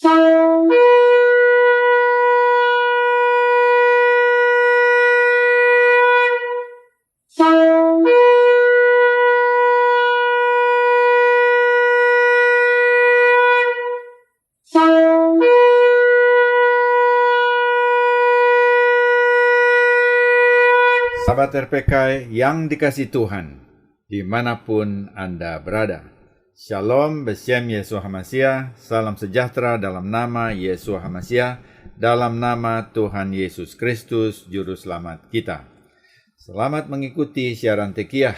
Sahabat RPK yang dikasihi Tuhan, dimanapun Anda berada. Shalom, Beshem Yeshua HaMashiach, salam sejahtera dalam nama Yeshua HaMashiach, dalam nama Tuhan Yesus Kristus, Juru Selamat kita. Selamat mengikuti siaran Tekiyah,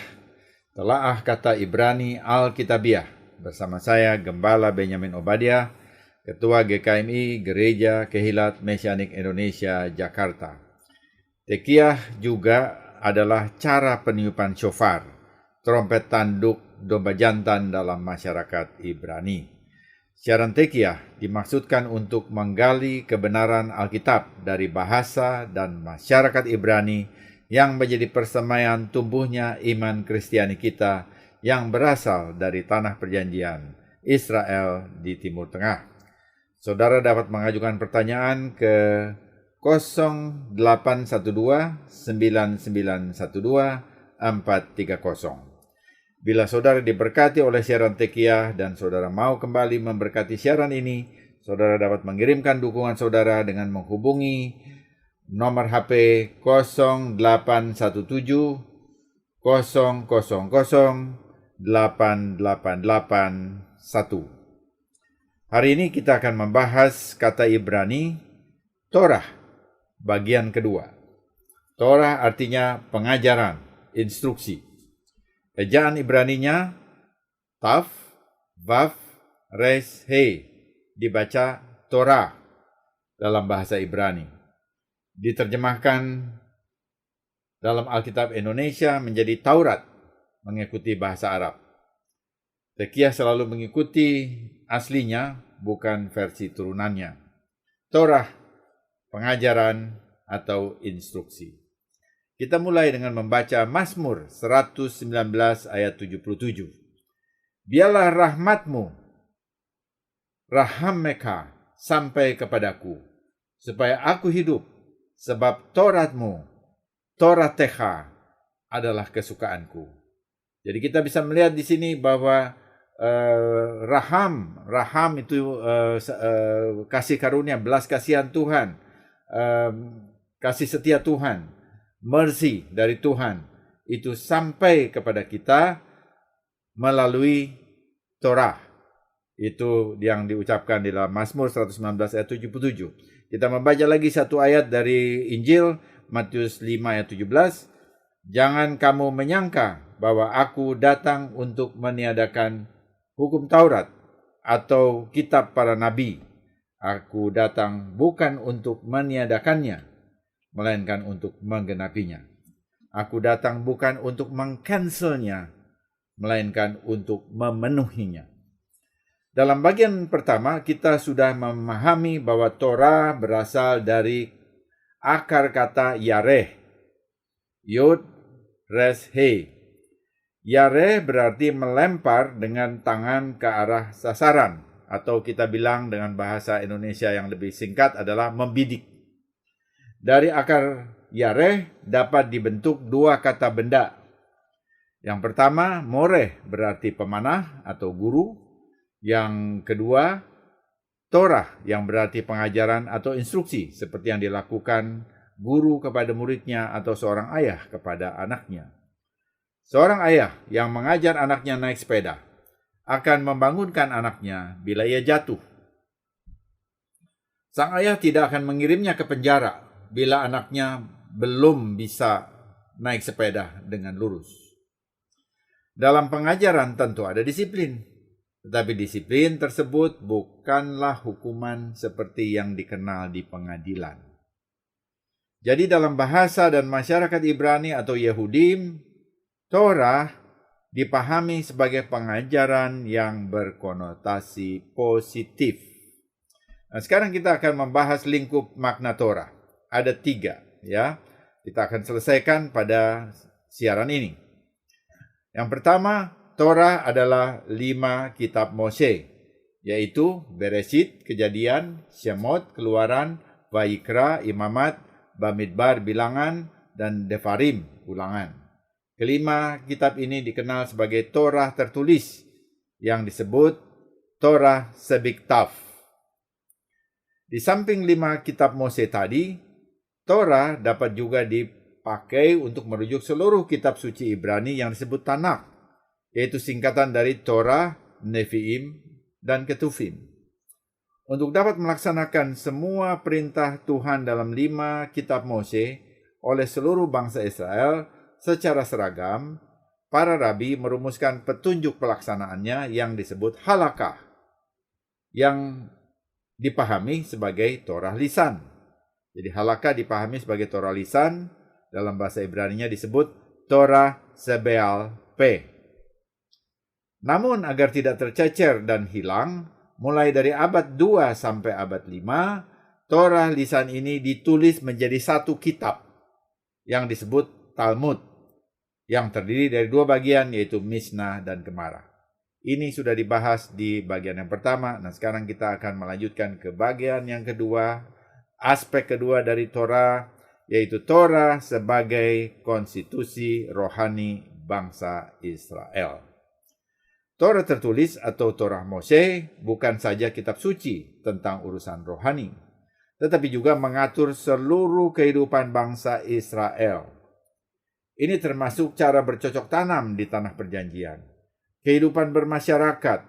Telaah Kata Ibrani Alkitabiah, bersama saya Gembala Benyamin Obadiah, Ketua GKMI Gereja Kehilat Mesianik Indonesia, Jakarta. Tekiyah juga adalah cara peniupan shofar, trompet tanduk domba jantan dalam masyarakat Ibrani. Siaran Tekiyah dimaksudkan untuk menggali kebenaran Alkitab dari bahasa dan masyarakat Ibrani yang menjadi persemaian tumbuhnya iman Kristiani kita yang berasal dari tanah perjanjian Israel di Timur Tengah. Saudara dapat mengajukan pertanyaan ke 0812-9912-430. Bila saudara diberkati oleh siaran Tekiyah dan saudara mau kembali memberkati siaran ini, saudara dapat mengirimkan dukungan saudara dengan menghubungi nomor HP 0817 000 8881. Hari ini kita akan membahas kata Ibrani Torah bagian kedua. Torah artinya pengajaran, instruksi. Ejaan Ibraninya Taf, Vav, Res, He, dibaca Torah dalam bahasa Ibrani. Diterjemahkan dalam Alkitab Indonesia menjadi Taurat, mengikuti bahasa Arab. Tekiyah selalu mengikuti aslinya, bukan versi turunannya. Torah, pengajaran atau instruksi. Kita mulai dengan membaca Mazmur 119 ayat 77. Biarlah rahmatmu, rahameka, sampai kepadaku, supaya aku hidup, sebab Tauratmu, Toratecha, adalah kesukaanku. Jadi kita bisa melihat di sini bahwa raham itu kasih karunia, belas kasihan Tuhan, kasih setia Tuhan, mercy dari Tuhan, itu sampai kepada kita melalui Torah. Itu yang diucapkan di dalam Mazmur 119 ayat 77. Kita membaca lagi satu ayat dari Injil Matius 5 ayat 17. Jangan kamu menyangka bahwa aku datang untuk meniadakan hukum Taurat atau kitab para nabi. Aku datang bukan untuk meniadakannya, melainkan untuk menggenapinya. Aku datang bukan untuk mengcancelnya, melainkan untuk memenuhinya. Dalam bagian pertama, kita sudah memahami bahwa Torah berasal dari akar kata Yareh, Yod, Res, He. Yareh berarti melempar dengan tangan ke arah sasaran, atau kita bilang dengan bahasa Indonesia yang lebih singkat adalah membidik. Dari akar Yareh dapat dibentuk dua kata benda. Yang pertama, Moreh berarti pemanah atau guru. Yang kedua, Torah yang berarti pengajaran atau instruksi, seperti yang dilakukan guru kepada muridnya atau seorang ayah kepada anaknya. Seorang ayah yang mengajar anaknya naik sepeda akan membangunkan anaknya bila ia jatuh. Sang ayah tidak akan mengirimnya ke penjara bila anaknya belum bisa naik sepeda dengan lurus. Dalam pengajaran tentu ada disiplin, tetapi disiplin tersebut bukanlah hukuman seperti yang dikenal di pengadilan. Jadi dalam bahasa dan masyarakat Ibrani atau Yehudim, Torah dipahami sebagai pengajaran yang berkonotasi positif. Nah, sekarang kita akan membahas lingkup makna Torah. Ada 3, ya. Kita akan selesaikan pada siaran ini. Yang pertama, Torah adalah 5 kitab Mose yaitu Beresit, Kejadian, Syemot, Keluaran, Vayikra, Imamat, Bamidbar, Bilangan, dan Devarim, Ulangan. Kelima kitab ini dikenal sebagai Torah tertulis yang disebut Torah Sebiktaf. Di samping 5 kitab Mose tadi, Torah dapat juga dipakai untuk merujuk seluruh kitab suci Ibrani yang disebut Tanakh, yaitu singkatan dari Torah, Nevi'im, dan Ketuvim. Untuk dapat melaksanakan semua perintah Tuhan dalam 5 kitab Mose oleh seluruh bangsa Israel secara seragam, para rabi merumuskan petunjuk pelaksanaannya yang disebut halakah, yang dipahami sebagai Torah lisan. Jadi halakah dipahami sebagai Torah lisan, dalam bahasa Ibraninya disebut Torah Sebeal P. Namun agar tidak tercecer dan hilang, mulai dari abad 2 sampai abad 5, Torah lisan ini ditulis menjadi satu kitab yang disebut Talmud, yang terdiri dari 2 bagian, yaitu Mishnah dan Gemara. Ini sudah dibahas di bagian yang pertama. Nah, sekarang kita akan melanjutkan ke bagian yang kedua, aspek kedua dari Torah, yaitu Torah sebagai konstitusi rohani bangsa Israel. Torah tertulis atau Torah Mose bukan saja kitab suci tentang urusan rohani, tetapi juga mengatur seluruh kehidupan bangsa Israel. Ini termasuk cara bercocok tanam di tanah perjanjian, kehidupan bermasyarakat,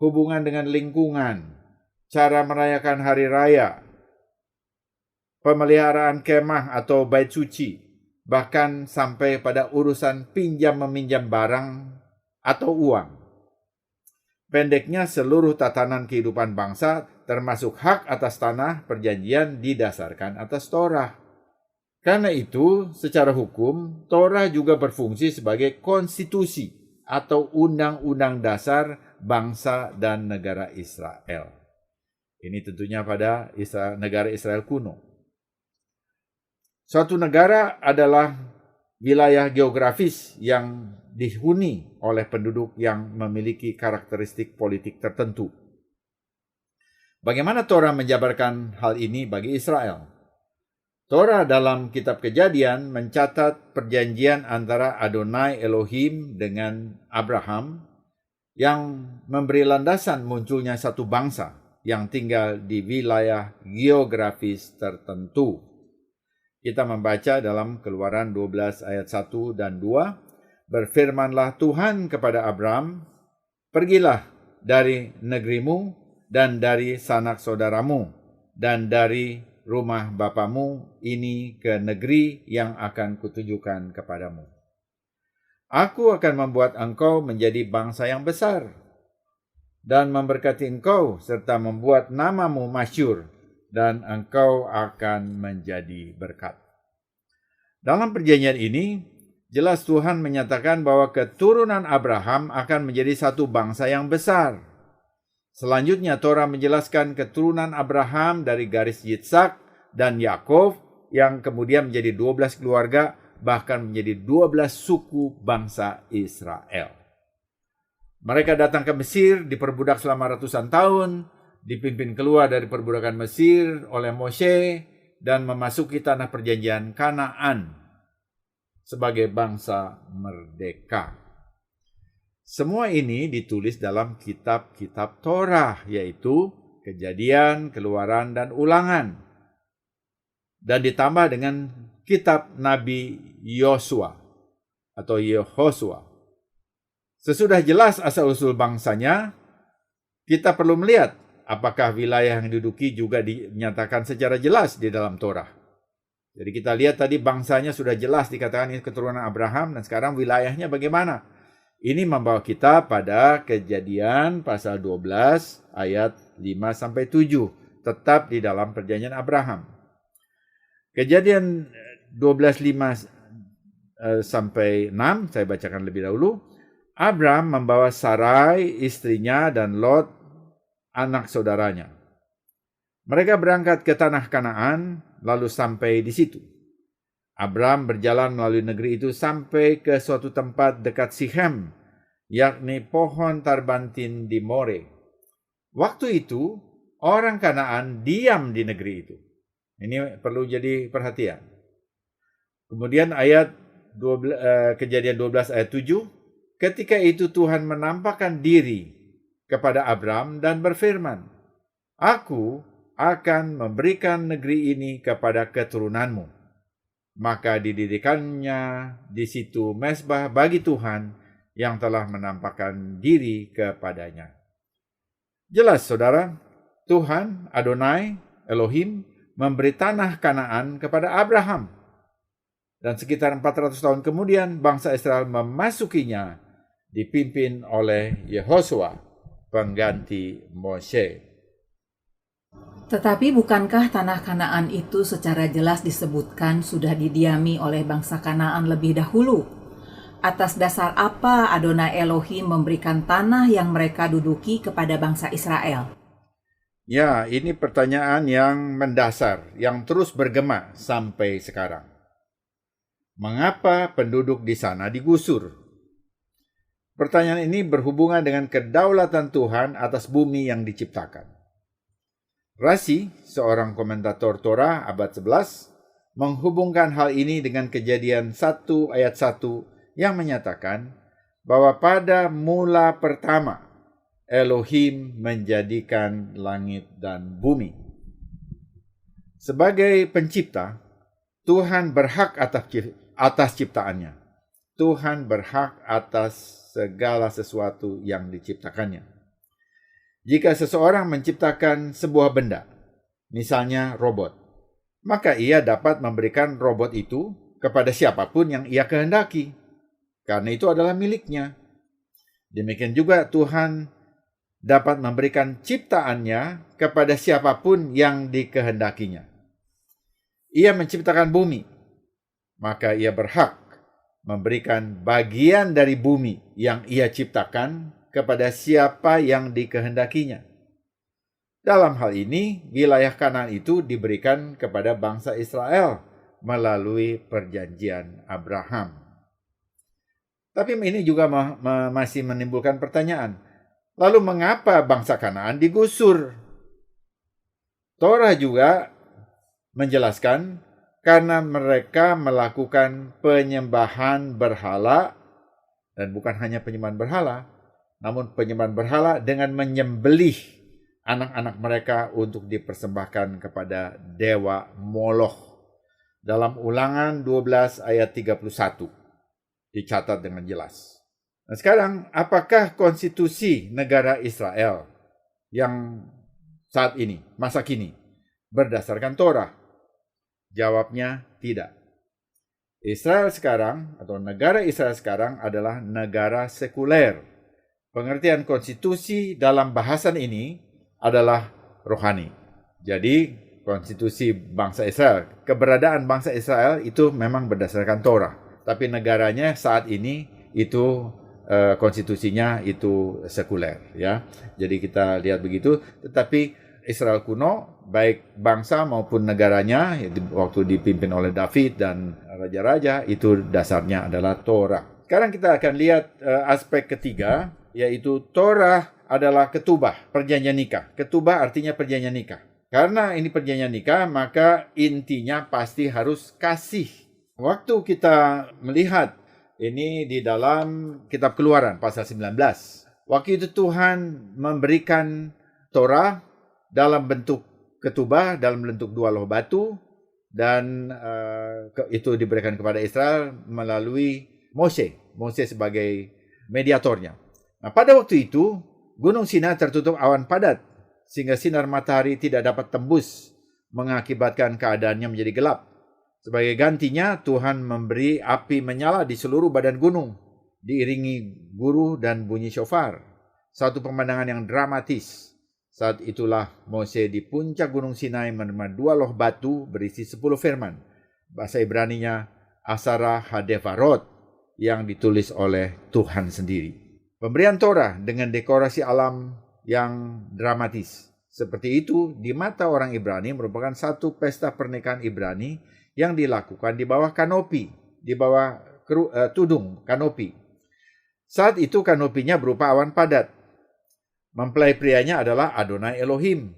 hubungan dengan lingkungan, cara merayakan hari raya, pemeliharaan kemah atau bait suci, bahkan sampai pada urusan pinjam-meminjam barang atau uang. Pendeknya, seluruh tatanan kehidupan bangsa termasuk hak atas tanah perjanjian didasarkan atas Torah. Karena itu, secara hukum, Torah juga berfungsi sebagai konstitusi atau undang-undang dasar bangsa dan negara Israel. Ini tentunya pada negara Israel kuno. Suatu negara adalah wilayah geografis yang dihuni oleh penduduk yang memiliki karakteristik politik tertentu. Bagaimana Torah menjabarkan hal ini bagi Israel? Torah dalam kitab Kejadian mencatat perjanjian antara Adonai Elohim dengan Abraham yang memberi landasan munculnya satu bangsa yang tinggal di wilayah geografis tertentu. Kita membaca dalam Keluaran 12 ayat 1 dan 2, berfirmanlah Tuhan kepada Abram, pergilah dari negerimu dan dari sanak saudaramu dan dari rumah bapamu ini ke negeri yang akan kutunjukkan kepadamu. Aku akan membuat engkau menjadi bangsa yang besar dan memberkati engkau serta membuat namamu masyhur dan engkau akan menjadi berkat. Dalam perjanjian ini, jelas Tuhan menyatakan bahwa keturunan Abraham akan menjadi satu bangsa yang besar. Selanjutnya Torah menjelaskan keturunan Abraham dari garis Yitzhak dan Yakov yang kemudian menjadi 12 keluarga, bahkan menjadi 12 suku bangsa Israel. Mereka datang ke Mesir, diperbudak selama ratusan tahun, dipimpin keluar dari perbudakan Mesir oleh Moshe, dan memasuki tanah perjanjian Kanaan sebagai bangsa merdeka. Semua ini ditulis dalam kitab-kitab Torah, yaitu Kejadian, Keluaran, dan Ulangan. Dan ditambah dengan kitab Nabi Yosua atau Yehosua. Sesudah jelas asal-usul bangsanya, kita perlu melihat apakah wilayah yang diduduki juga dinyatakan secara jelas di dalam Torah. Jadi kita lihat tadi bangsanya sudah jelas dikatakan ini keturunan Abraham, dan sekarang wilayahnya bagaimana? Ini membawa kita pada Kejadian pasal 12 ayat 5-7, tetap di dalam perjanjian Abraham. Kejadian 12:5 sampai 6 saya bacakan lebih dahulu. Abram membawa Sarai istrinya dan Lot anak saudaranya. Mereka berangkat ke tanah Kanaan lalu sampai di situ. Abram berjalan melalui negeri itu sampai ke suatu tempat dekat Sichem, yakni pohon tarbantin di More. Waktu itu, orang Kanaan diam di negeri itu. Ini perlu jadi perhatian. Kemudian ayat Kejadian 12 ayat 7, ketika itu Tuhan menampakkan diri kepada Abram dan berfirman, Aku akan memberikan negeri ini kepada keturunanmu. Maka didirikannya di situ mezbah bagi Tuhan yang telah menampakkan diri kepadanya. Jelas saudara, Tuhan Adonai Elohim memberi tanah Kanaan kepada Abraham. Dan sekitar 400 tahun kemudian bangsa Israel memasukinya dipimpin oleh Yehosua, pengganti Moshe. Tetapi bukankah tanah Kanaan itu secara jelas disebutkan sudah didiami oleh bangsa Kanaan lebih dahulu? Atas dasar apa Adonai Elohim memberikan tanah yang mereka duduki kepada bangsa Israel? Ya, ini pertanyaan yang mendasar, yang terus bergema sampai sekarang. Mengapa penduduk di sana digusur? Pertanyaan ini berhubungan dengan kedaulatan Tuhan atas bumi yang diciptakan. Rashi, seorang komentator Torah abad 11, menghubungkan hal ini dengan Kejadian 1 ayat 1 yang menyatakan bahwa pada mula pertama Elohim menjadikan langit dan bumi. Sebagai pencipta, Tuhan berhak atas ciptaannya. Tuhan berhak atas segala sesuatu yang diciptakannya. Jika seseorang menciptakan sebuah benda, misalnya robot, maka ia dapat memberikan robot itu kepada siapapun yang ia kehendaki, karena itu adalah miliknya. Demikian juga Tuhan dapat memberikan ciptaannya kepada siapapun yang dikehendakinya. Ia menciptakan bumi, maka ia berhak memberikan bagian dari bumi yang ia ciptakan kepada siapa yang dikehendakinya. Dalam hal ini, wilayah Kanaan itu diberikan kepada bangsa Israel melalui perjanjian Abraham. Tapi ini juga masih menimbulkan pertanyaan. Lalu mengapa bangsa Kanaan digusur? Torah juga menjelaskan karena mereka melakukan penyembahan berhala, dan bukan hanya penyembahan berhala, namun penyembahan berhala dengan menyembelih anak-anak mereka untuk dipersembahkan kepada dewa Moloch. Dalam Ulangan 12 ayat 31 dicatat dengan jelas. Nah sekarang, apakah konstitusi negara Israel yang saat ini, masa kini, berdasarkan Torah? Jawabnya tidak. Israel sekarang, atau negara Israel sekarang adalah negara sekuler. Pengertian konstitusi dalam bahasan ini adalah rohani. Jadi, konstitusi bangsa Israel, keberadaan bangsa Israel itu memang berdasarkan Torah. Tapi negaranya saat ini itu konstitusinya itu sekuler, ya. Jadi kita lihat begitu. Tetapi Israel kuno, baik bangsa maupun negaranya, waktu dipimpin oleh David dan raja-raja, itu dasarnya adalah Torah. Sekarang kita akan lihat aspek ketiga, yaitu Torah adalah ketubah, perjanjian nikah. Ketubah artinya perjanjian nikah. Karena ini perjanjian nikah, maka intinya pasti harus kasih. Waktu kita melihat ini di dalam kitab Keluaran pasal 19. Waktu itu Tuhan memberikan Torah dalam bentuk ketubah, dalam bentuk 2 loh batu, dan itu diberikan kepada Israel melalui Mose sebagai mediatornya. Nah, pada waktu itu Gunung Sinai tertutup awan padat sehingga sinar matahari tidak dapat tembus, mengakibatkan keadaannya menjadi gelap. Sebagai gantinya, Tuhan memberi api menyala di seluruh badan gunung, diiringi guruh dan bunyi shofar. Satu pemandangan yang dramatis. Saat itulah Mose di puncak Gunung Sinai menerima 2 loh batu berisi 10 firman. Bahasa Ibraninya Asara Hadevarot, yang ditulis oleh Tuhan sendiri. Pemberian Torah dengan dekorasi alam yang dramatis. Seperti itu, di mata orang Ibrani merupakan satu pesta pernikahan Ibrani yang dilakukan di bawah kanopi, di bawah tudung kanopi. Saat itu kanopinya berupa awan padat. Mempelai prianya adalah Adonai Elohim,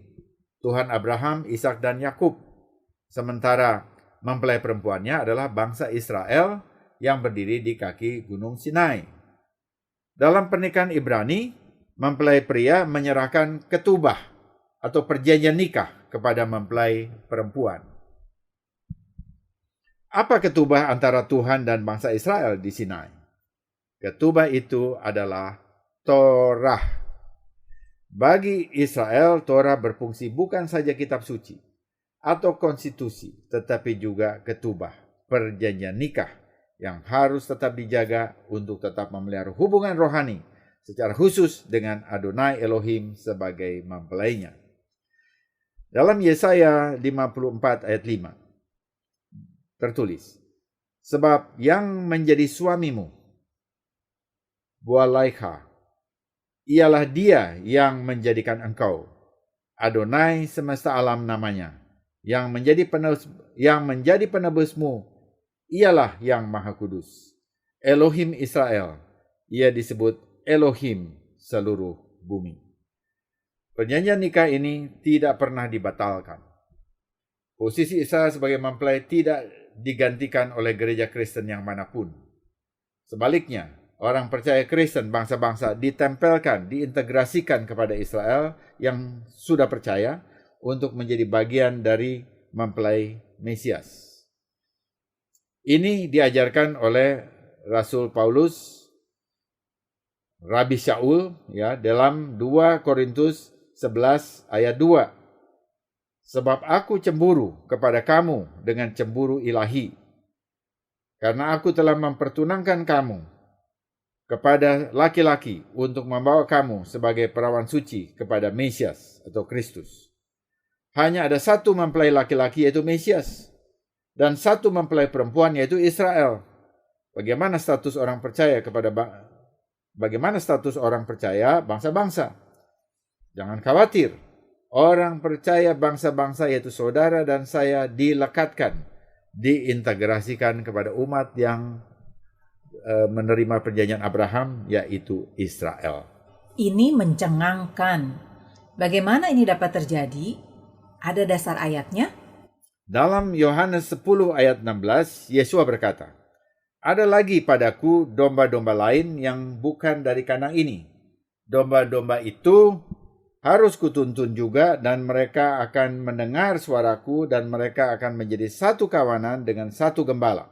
Tuhan Abraham, Ishak, dan Yakub. Sementara mempelai perempuannya adalah bangsa Israel yang berdiri di kaki Gunung Sinai. Dalam pernikahan Ibrani, mempelai pria menyerahkan ketubah atau perjanjian nikah kepada mempelai perempuan. Apa ketubah antara Tuhan dan bangsa Israel di Sinai? Ketubah itu adalah Torah. Bagi Israel, Torah berfungsi bukan saja kitab suci atau konstitusi, tetapi juga ketubah, perjanjian nikah yang harus tetap dijaga untuk tetap memelihara hubungan rohani secara khusus dengan Adonai Elohim sebagai mempelainya. Dalam Yesaya 54 ayat 5 tertulis, sebab yang menjadi suamimu, Bualaiha, ialah dia yang menjadikan engkau, Adonai semesta alam namanya, yang menjadi penebusmu, ialah yang Maha Kudus, Elohim Israel, ia disebut Elohim seluruh bumi. Perjanjian nikah ini tidak pernah dibatalkan. Posisi Israel sebagai mempelai tidak digantikan oleh gereja Kristen yang manapun. Sebaliknya, orang percaya Kristen bangsa-bangsa ditempelkan, diintegrasikan kepada Israel yang sudah percaya untuk menjadi bagian dari mempelai Mesias. Ini diajarkan oleh Rasul Paulus, Rabi Shaul, dalam 2 Korintus 11 ayat 2. Sebab aku cemburu kepada kamu dengan cemburu ilahi, karena aku telah mempertunangkan kamu kepada laki-laki untuk membawa kamu sebagai perawan suci kepada Mesias atau Kristus. Hanya ada satu mempelai laki-laki, yaitu Mesias, dan satu mempelai perempuan, yaitu Israel. Bagaimana status orang percaya bangsa-bangsa? Jangan khawatir. Orang percaya bangsa-bangsa, yaitu saudara dan saya, dilekatkan, diintegrasikan kepada umat yang menerima perjanjian Abraham, yaitu Israel. Ini mencengangkan. Bagaimana ini dapat terjadi? Ada dasar ayatnya? Dalam Yohanes 10 ayat 16, Yesus berkata, ada lagi padaku domba-domba lain yang bukan dari kandang ini. Domba-domba itu harus kutuntun juga, dan mereka akan mendengar suaraku, dan mereka akan menjadi satu kawanan dengan satu gembala.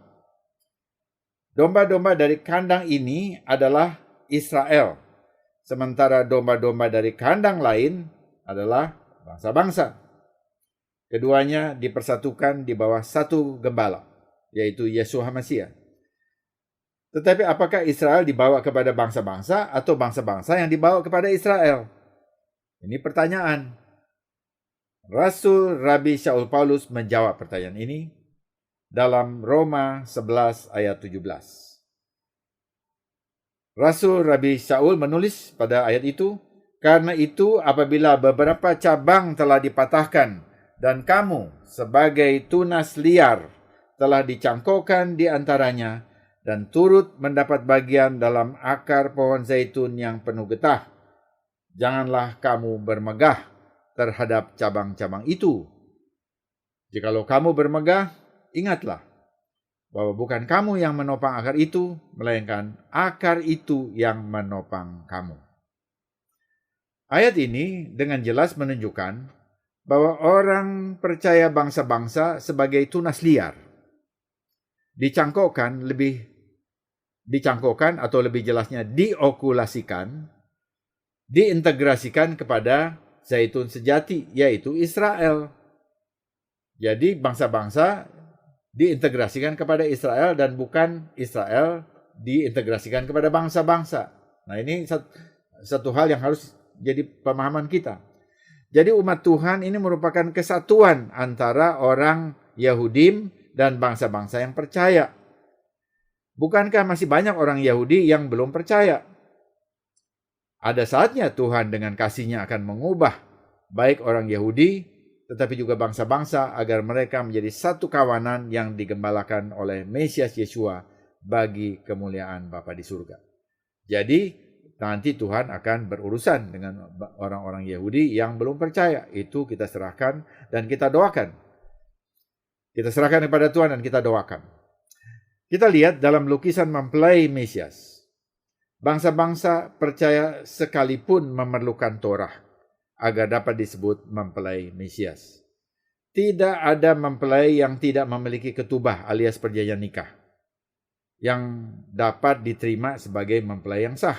Domba-domba dari kandang ini adalah Israel, sementara domba-domba dari kandang lain adalah bangsa-bangsa. Keduanya dipersatukan di bawah satu gembala, yaitu Yeshua Mesias. Tetapi apakah Israel dibawa kepada bangsa-bangsa atau bangsa-bangsa yang dibawa kepada Israel? Ini pertanyaan. Rasul Rabi Shaul Paulus menjawab pertanyaan ini dalam Roma 11 ayat 17. Rasul Rabi Shaul menulis pada ayat itu, karena itu apabila beberapa cabang telah dipatahkan dan kamu sebagai tunas liar telah dicangkokkan di antaranya dan turut mendapat bagian dalam akar pohon zaitun yang penuh getah, janganlah kamu bermegah terhadap cabang-cabang itu. Jikalau kamu bermegah, ingatlah bahwa bukan kamu yang menopang akar itu, melainkan akar itu yang menopang kamu. Ayat ini dengan jelas menunjukkan bahwa orang percaya bangsa-bangsa sebagai tunas liar dicangkokkan atau lebih jelasnya diokulasikan, diintegrasikan kepada zaitun sejati, yaitu Israel. Jadi bangsa-bangsa diintegrasikan kepada Israel dan bukan Israel diintegrasikan kepada bangsa-bangsa. Nah, ini satu hal yang harus jadi pemahaman kita. Jadi umat Tuhan ini merupakan kesatuan antara orang Yahudim dan bangsa-bangsa yang percaya. Bukankah masih banyak orang Yahudi yang belum percaya? Ada saatnya Tuhan dengan kasih-Nya akan mengubah baik orang Yahudi tetapi juga bangsa-bangsa agar mereka menjadi satu kawanan yang digembalakan oleh Mesias Yeshua bagi kemuliaan Bapa di surga. Jadi nanti Tuhan akan berurusan dengan orang-orang Yahudi yang belum percaya. Itu kita serahkan dan kita doakan. Kita serahkan kepada Tuhan dan kita doakan. Kita lihat dalam lukisan mempelai Mesias. Bangsa-bangsa percaya sekalipun memerlukan Torah agar dapat disebut mempelai Mesias. Tidak ada mempelai yang tidak memiliki ketubah alias perjanjian nikah yang dapat diterima sebagai mempelai yang sah.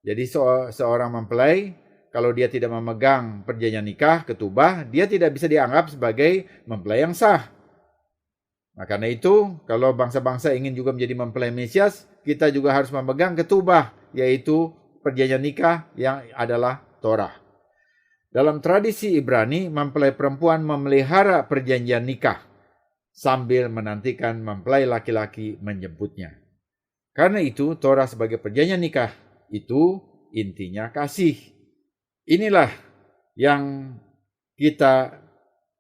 Jadi seorang mempelai, kalau dia tidak memegang perjanjian nikah, ketubah, dia tidak bisa dianggap sebagai mempelai yang sah. Nah, karena itu, kalau bangsa-bangsa ingin juga menjadi mempelai Mesias, kita juga harus memegang ketubah, yaitu perjanjian nikah yang adalah Torah. Dalam tradisi Ibrani, mempelai perempuan memelihara perjanjian nikah sambil menantikan mempelai laki-laki menjemputnya. Karena itu, Torah sebagai perjanjian nikah itu intinya kasih. Inilah yang kita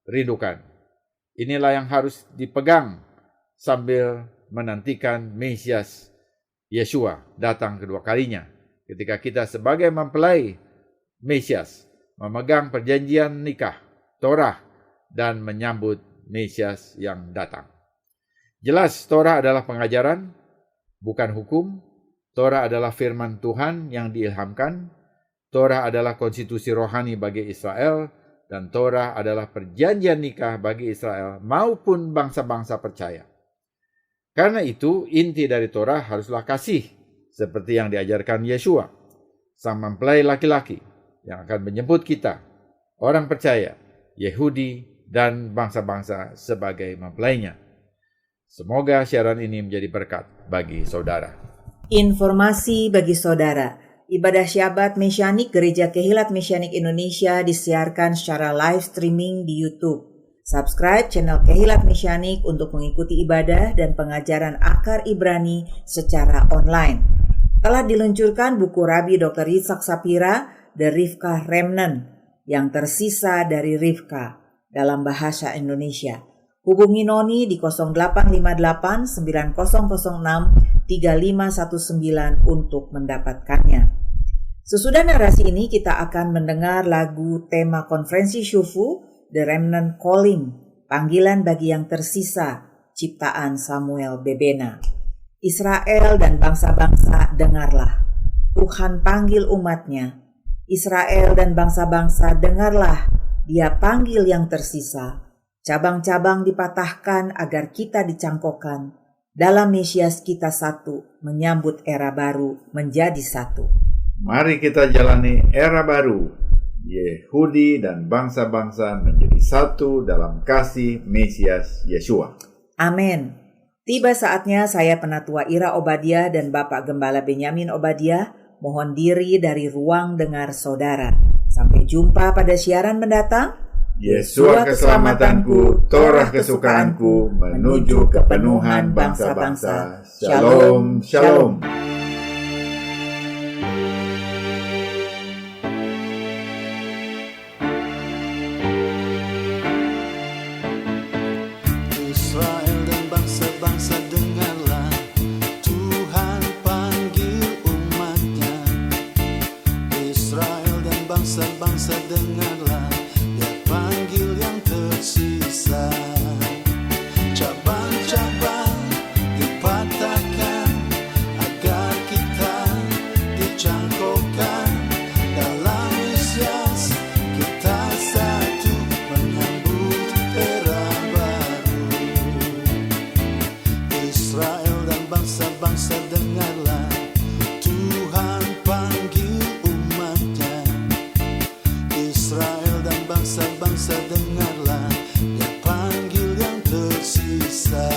rindukan. Inilah yang harus dipegang sambil menantikan Mesias Yeshua datang kedua kalinya. Ketika kita sebagai mempelai Mesias memegang perjanjian nikah, Torah, dan menyambut Mesias yang datang. Jelas Torah adalah pengajaran, bukan hukum. Torah adalah firman Tuhan yang diilhamkan. Torah adalah konstitusi rohani bagi Israel. Dan Torah adalah perjanjian nikah bagi Israel maupun bangsa-bangsa percaya. Karena itu, inti dari Torah haruslah kasih, seperti yang diajarkan Yeshua, sang mempelai laki-laki yang akan menjemput kita, orang percaya, Yahudi, dan bangsa-bangsa sebagai mempelainya. Semoga siaran ini menjadi berkat bagi saudara. Informasi bagi saudara, ibadah Syabat Mesyanik Gereja Kehilat Mesyanik Indonesia disiarkan secara live streaming di YouTube. Subscribe channel Kehilat Mesyanik untuk mengikuti ibadah dan pengajaran akar Ibrani secara online. Telah diluncurkan buku Rabi Dr. Yitzhak Sapira, The Rivka Remnant, yang tersisa dari Rivka dalam bahasa Indonesia. Hubungi Noni di 0858 9006 3519 untuk mendapatkannya. Sesudah narasi ini kita akan mendengar lagu tema konferensi Shufu, The Remnant Calling, panggilan bagi yang tersisa, ciptaan Samuel Bebena. Israel dan bangsa-bangsa dengarlah, Tuhan panggil umatnya. Israel dan bangsa-bangsa dengarlah, Dia panggil yang tersisa. Cabang-cabang dipatahkan agar kita dicangkokkan. Dalam Mesias kita satu, menyambut era baru menjadi satu. Mari kita jalani era baru. Yehudi dan bangsa-bangsa menjadi satu dalam kasih Mesias Yeshua. Amin. Tiba saatnya saya Penatua Ira Obadiah dan Bapak Gembala Benyamin Obadiah mohon diri dari ruang dengar saudara. Sampai jumpa pada siaran mendatang. Yeshua keselamatanku, Torah kesukaanku, menuju kepenuhan bangsa-bangsa. Shalom, shalom. Israel dan bangsa-bangsa dengarlah, Tuhan panggil umatnya. Israel dan bangsa-bangsa dengarlah, panggil yang tersisa. Cabang-cabang dipatahkan agar kita dicangkokkan. Dalam Mesias kita satu, menyambut era baru. Israel dan bangsa-bangsa dengarlah, Tuhan panggil umatnya. Israel dan bangsa-bangsa dengarlah, Dia panggil yang tersisa.